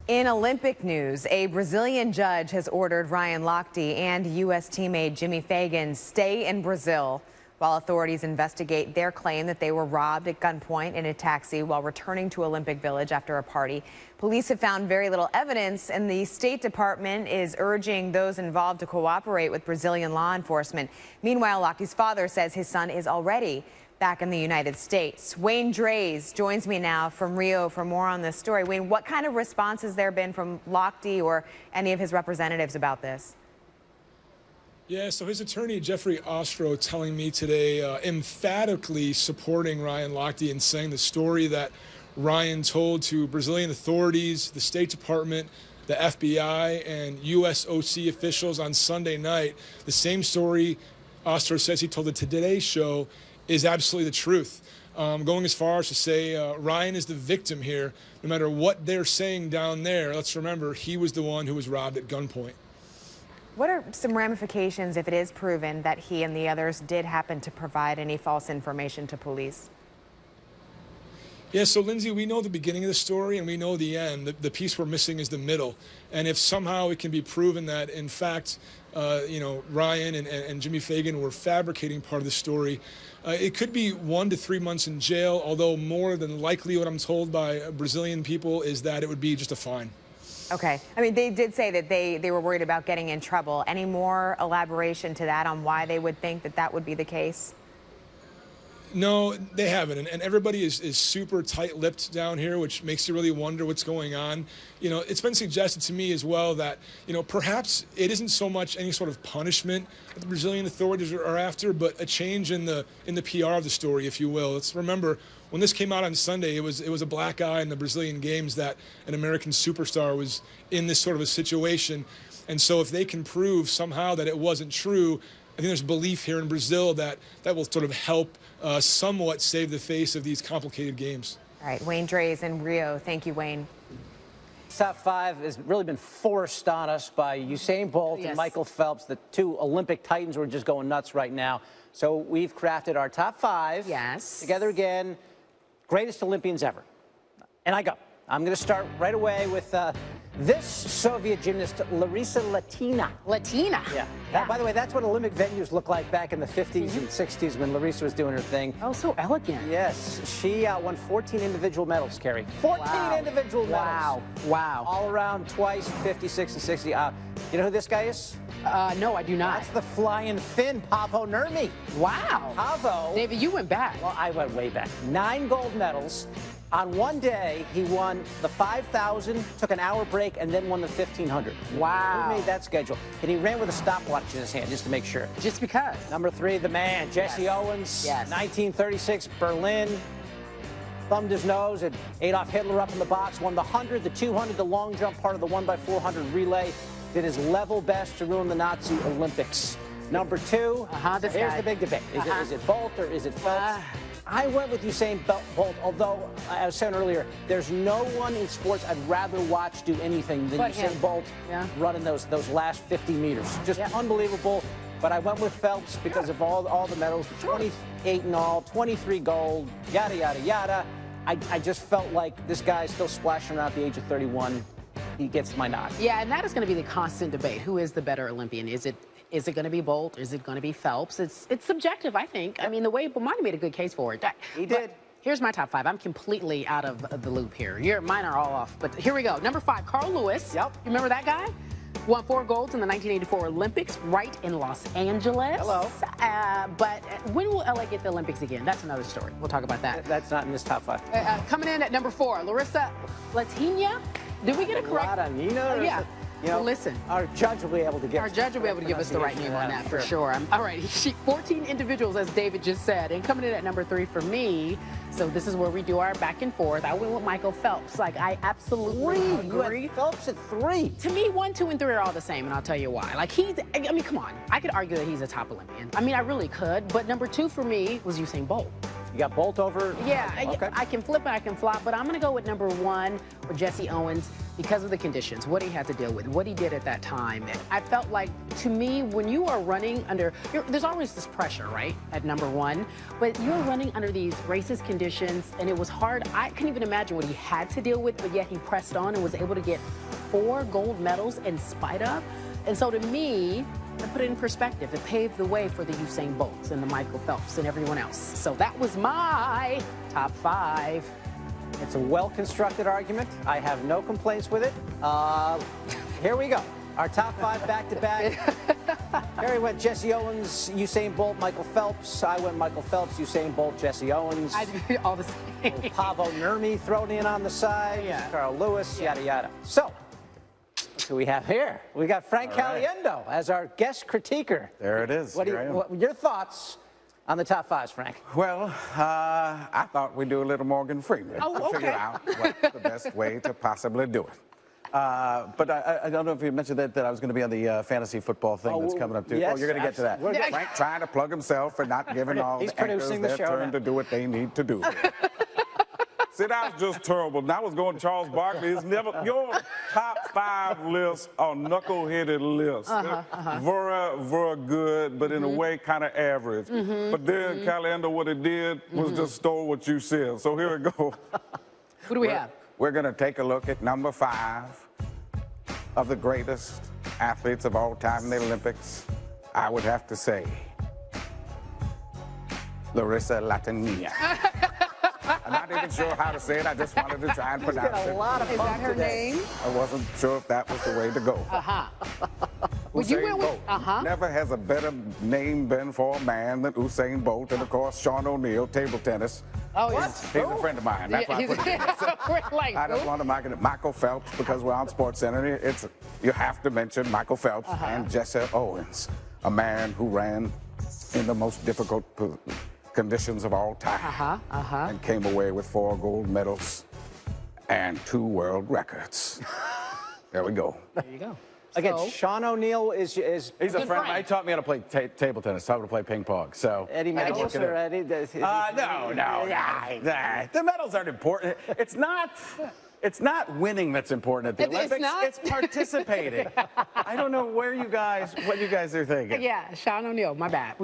In Olympic news, a Brazilian judge has ordered Ryan Lochte and U.S. teammate Jimmy Feigen stay in Brazil while authorities investigate their claim that they were robbed at gunpoint in a taxi while returning to Olympic Village after a party. Police have found very little evidence, and the State Department is urging those involved to cooperate with Brazilian law enforcement. Meanwhile, Lochte's father says his son is already back in the United States. Wayne Reized joins me now from Rio for more on this story. Wayne, what kind of response has there been from Lochte or any of his representatives about this? Yeah, so his attorney, Jeffrey Ostro, telling me today, emphatically supporting Ryan Lochte and saying the story that Ryan told to Brazilian authorities, the State Department, the FBI, and U.S. OC officials on Sunday night, the same story Ostro says he told the Today Show is absolutely the truth. Going as far as to say Ryan is the victim here. No matter what they're saying down there, let's remember he was the one who was robbed at gunpoint. What are some ramifications if it is proven that he and the others did happen to provide any false information to police? Yeah, so Lindsay, we know the beginning of the story and we know the end. The piece we're missing is the middle. And if somehow it can be proven that, in fact, Ryan and Jimmy Feigen were fabricating part of the story, it could be 1 to 3 months in jail, although more than likely what I'm told by Brazilian people is that it would be just a fine. Okay. I mean, they did say that they were worried about getting in trouble. Any more elaboration to that on why they would think that that would be the case? No, they haven't, and everybody is super tight-lipped down here, which makes you really wonder what's going on. You know, it's been suggested to me as well that, perhaps it isn't so much any sort of punishment that the Brazilian authorities are after, but a change in the PR of the story, if you will. Let's remember, when this came out on Sunday, it was a black eye in the Brazilian games that an American superstar was in this sort of a situation. And so if they can prove somehow that it wasn't true, I think there's belief here in Brazil that will sort of help somewhat save the face of these complicated games. All right, Wayne Reized in Rio. Thank you, Wayne. Top 5 has really been forced on us by Usain Bolt and Michael Phelps. The two Olympic titans who are just going nuts right now. So we've crafted our top 5. Yes. Together again, greatest Olympians ever. And I go. I'm going to start right away with this Soviet gymnast, Larissa Latina. Latina? Yeah. By the way, that's what Olympic venues looked like back in the 50s and 60s when Larissa was doing her thing. Oh, so elegant. Yes. She won 14 individual medals, Carrie. 14 individual medals. Wow. Wow. All around twice, 56 and 60. You know who this guy is? No, I do not. That's the flying Finn, Paavo Nurmi. Wow. Paavo. David, you went back. Well, I went way back. 9 gold medals. On one day, he won the 5,000, took an hour break, and then won the 1,500. Wow. Who made that schedule? And he ran with a stopwatch in his hand, just to make sure. Just because. Number 3, the man, Jesse Owens. Yes. 1936, Berlin. Thumbed his nose at Adolf Hitler up in the box. Won the 100, the 200, the long jump part of the 1x400 relay. Did his level best to ruin the Nazi Olympics. Number 2, this here's guy. the big debate. Is it Bolt or is it Phelps? I went with Usain Bolt, although, I was saying earlier, there's no one in sports I'd rather watch do anything than Usain Bolt running those last 50 meters. Just unbelievable. But I went with Phelps because of all the medals, 28 in all, 23 gold, yada, yada, yada. I just felt like this guy's still splashing around at the age of 31. He gets my nod. Yeah, and that is going to be the constant debate. Who is the better Olympian? Is it going to be Bolt? Is it going to be Phelps? It's subjective, I think. I mean, the way Bomani made a good case for it. He did. Here's my top 5. I'm completely out of the loop here. Mine are all off, but here we go. Number 5, Carl Lewis. Yep. You remember that guy? Won 4 golds in the 1984 Olympics, right in Los Angeles. Hello. But when will LA get the Olympics again? That's another story. We'll talk about that. That's not in this top 5. Coming in at number 4, Larissa Latina. Did we get it correct? Latina? Yeah. Well, listen. Our judge will be able to give us the right name on that for sure. All right, 14 individuals, as David just said. And coming in at number 3 for me, so this is where we do our back and forth. I went with Michael Phelps. Like, I absolutely agree. You had Phelps at 3. To me, 1, 2, and 3 are all the same, and I'll tell you why. Like, I mean, come on. I could argue that he's a top Olympian. I mean, I really could. But number 2 for me was Usain Bolt. You got Bolt over? Yeah, okay. I can flip and I can flop, but I'm going to go with number 1 with Jesse Owens. because of the conditions, what he had to deal with, what he did at that time. I felt like, to me, when you are running under, there's always this pressure, right, at number one, but you're running under these racist conditions, and it was hard. I couldn't even imagine what he had to deal with, but yet he pressed on and was able to get 4 gold medals in spite of. And so to me, I put it in perspective. It paved the way for the Usain Bolts and the Michael Phelps and everyone else. So that was my top 5. It's a well-constructed argument. I have no complaints with it. Here we go. Our top 5 back-to-back. Harry went Jesse Owens, Usain Bolt, Michael Phelps. I went Michael Phelps, Usain Bolt, Jesse Owens. I did all the same. Pavo Nurmi thrown in on the side. Yeah. Carl Lewis, yada, yada. So, what do we have here? We got Frank Caliendo as our guest critiquer. There it is. What your thoughts on the top 5s, Frank? Well, I thought we'd do a little Morgan Freeman. Oh, okay. Figure out what's the best way to possibly do it. But I don't know if you mentioned that I was going to be on the fantasy football thing that's coming up too. Yes, you're going to get to that. Frank trying to plug himself and not giving all He's the anchors producing the their show turn now. to do what they need to do. See, that was just terrible. And I was going Charles Barkley. It's never your top 5 lists are knuckleheaded lists. Very, very good, but in a way kind of average. But then Caliendo, what it did was just stole what you said. So here we go. Who do we have? We're going to take a look at number 5 of the greatest athletes of all time in the Olympics. I would have to say, Larissa Latania. I'm not even sure how to say it. I just wanted to try and pronounce Got a it. lot of Is that fun her today. name? I wasn't sure if that was the way to go. Would you Usain went with, Bolt. Never has a better name been for a man than Usain Bolt. And of course, Sean O'Neill, table tennis. Oh, yeah. He's a friend of mine. That's why I put it in. We're like, I just who? want to make it Michael Phelps because we're on SportsCenter. You have to mention Michael Phelps and Jesse Owens, a man who ran in the most difficult conditions of all time and came away with 4 gold medals and 2 world records. There we go. There you go. Again, So- Sean O'Neill is He's a Good friend. friend. He taught me how to play table tennis, taught me to play ping pong. So Eddie medals or Eddie? No. The medals aren't important. It's not winning that's important at the It's Olympics. not? It's participating. I don't know what you guys are thinking. Yeah, Sean O'Neill, my bad.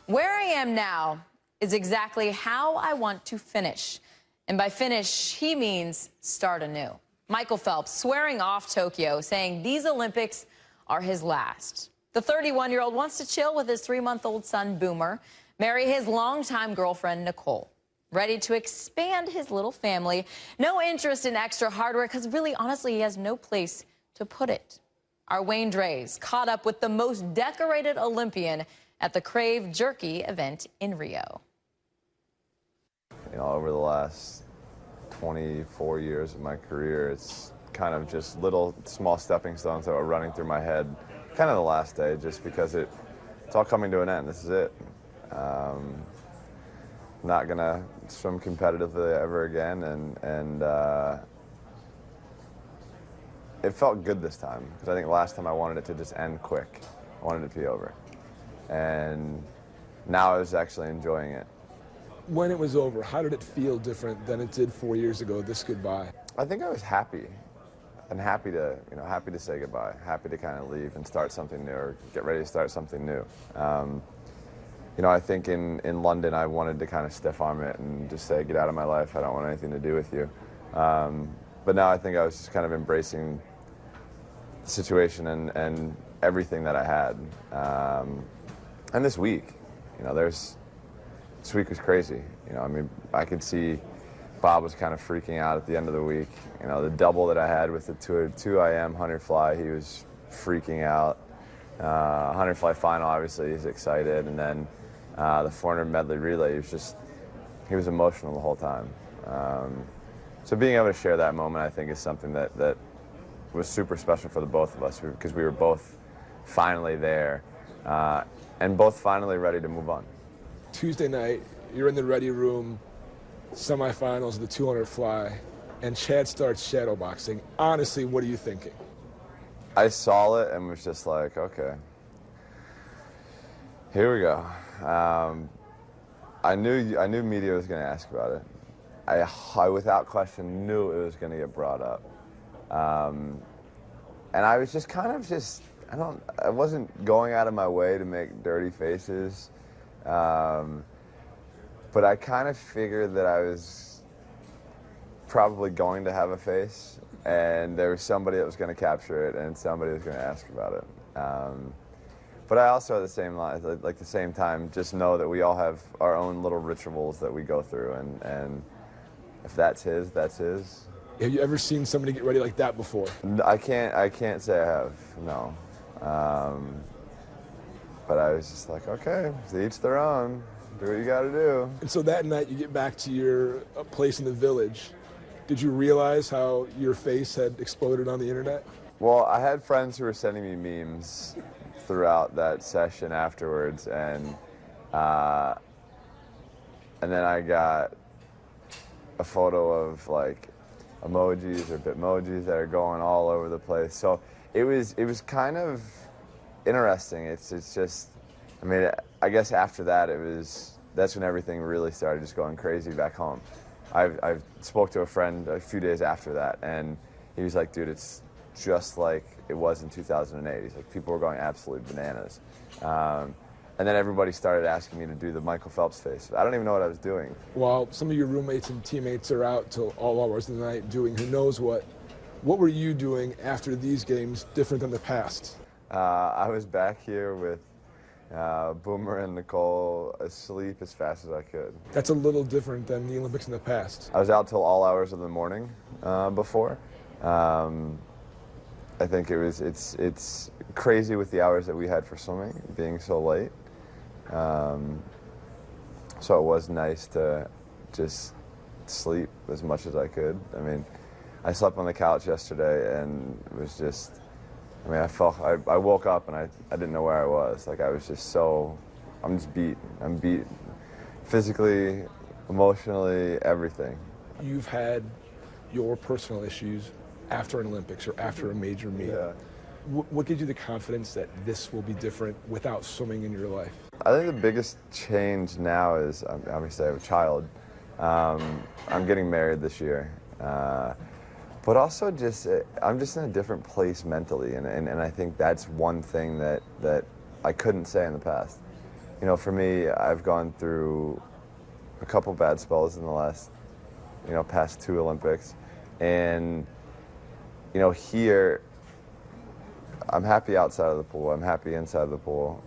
Where I am now is exactly how I want to finish. And by finish, he means start anew. Michael Phelps swearing off Tokyo, saying these Olympics are his last. The 31-year-old wants to chill with his 3-month-old son, Boomer, marry his longtime girlfriend, Nicole. Ready to expand his little family. No interest in extra hardware because really, honestly, he has no place to put it. Our Wayne Dreys caught up with the most decorated Olympian at the Crave Jerky event in Rio. You know, over the last 24 years of my career, it's kind of just little small stepping stones that were running through my head kind of the last day, just because it's all coming to an end. This is it. Not gonna swim competitively ever again, and it felt good this time, because I think last time I wanted it to just end quick. I wanted it to be over, and now I was actually enjoying it. When it was over, how did it feel different than it did 4 years ago, this goodbye? I think I was happy, and happy to say goodbye, happy to kind of leave and start something new, or get ready to start something new. You know, I think in London I wanted to kind of stiff arm it and just say, get out of my life, I don't want anything to do with you. But now I think I was just kind of embracing the situation and everything that I had. And this week, you know, this week was crazy. You know, I mean, I could see Bob was kind of freaking out at the end of the week. You know, the double that I had with the 2 IM 100 fly, he was freaking out. 100 fly final, obviously, he's excited. And then the 400 medley relay, he was emotional the whole time. So being able to share that moment, I think, is something that was super special for the both of us, because we were both finally there and both finally ready to move on. Tuesday night, you're in the ready room, semifinals of the 200 fly, and Chad starts shadowboxing. Honestly, what are you thinking? I saw it and was just like, okay, here we go. I knew media was going to ask about it. I without question knew it was going to get brought up. And I was just kind of I wasn't going out of my way to make dirty faces. But I kind of figured that I was probably going to have a face, and there was somebody that was going to capture it, and somebody was going to ask about it. But I also, at the same time, just know that we all have our own little rituals that we go through, and if that's his, that's his. Have you ever seen somebody get ready like that before? I can't say I have, no. But I was just like, okay, to each their own. Do what you got to do. And so that night, you get back to your place in the village. Did you realize how your face had exploded on the internet? Well, I had friends who were sending me memes throughout that session afterwards, and then I got a photo of like emojis or bitmojis that are going all over the place. So it was kind of interesting. It's just, I mean, I guess after that that's when everything really started just going crazy back home. I spoke to a friend a few days after that, and he was like, dude, it's just like it was in 2008. He's like, people were going absolutely bananas. And then everybody started asking me to do the Michael Phelps face. I don't even know what I was doing. While some of your roommates and teammates are out till all hours of the night doing who knows what were you doing after these games different than the past? I was back here with Boomer and Nicole asleep as fast as I could. That's a little different than the Olympics in the past. I was out till all hours of the morning before. I think it's crazy with the hours that we had for swimming being so late. So it was nice to just sleep as much as I could. I mean, I slept on the couch yesterday and it was just, I mean, I woke up and I didn't know where I was. Like, I was just I'm just beat. I'm beat physically, emotionally, everything. You've had your personal issues after an Olympics or after a major meet. Yeah. What gives you the confidence that this will be different without swimming in your life? I think the biggest change now is, obviously I have a child. I'm getting married this year. But also I'm just in a different place mentally, and I think that's one thing that I couldn't say in the past. You know, for me, I've gone through a couple bad spells in the last, past 2 Olympics. And, here, I'm happy outside of the pool. I'm happy inside of the pool.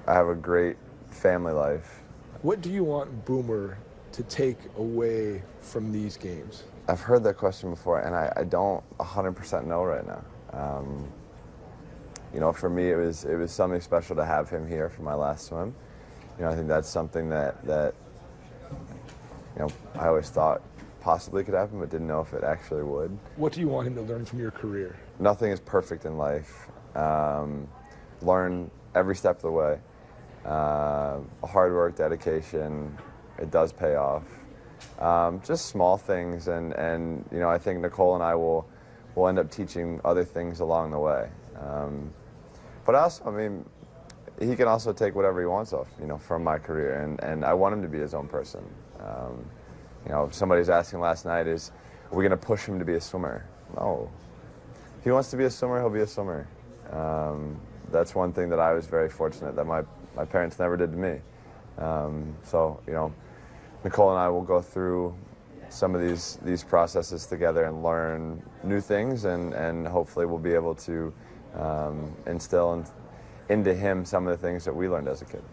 I have a great family life. What do you want Boomer to take away from these games? I've heard that question before, and I don't 100% know right now. For me, it was something special to have him here for my last swim. I think that's something that I always thought possibly could happen, but didn't know if it actually would. What do you want him to learn from your career? Nothing is perfect in life. Learn every step of the way. Hard work, dedication, it does pay off. Just small things, and I think Nicole and I will end up teaching other things along the way. But also, I mean, he can also take whatever he wants off, from my career, and I want him to be his own person. Somebody's asking last night, are we going to push him to be a swimmer? No. If he wants to be a swimmer, he'll be a swimmer. That's one thing that I was very fortunate that my parents never did to me. Nicole and I will go through some of these processes together and learn new things, and hopefully we'll be able to instill into him some of the things that we learned as a kid.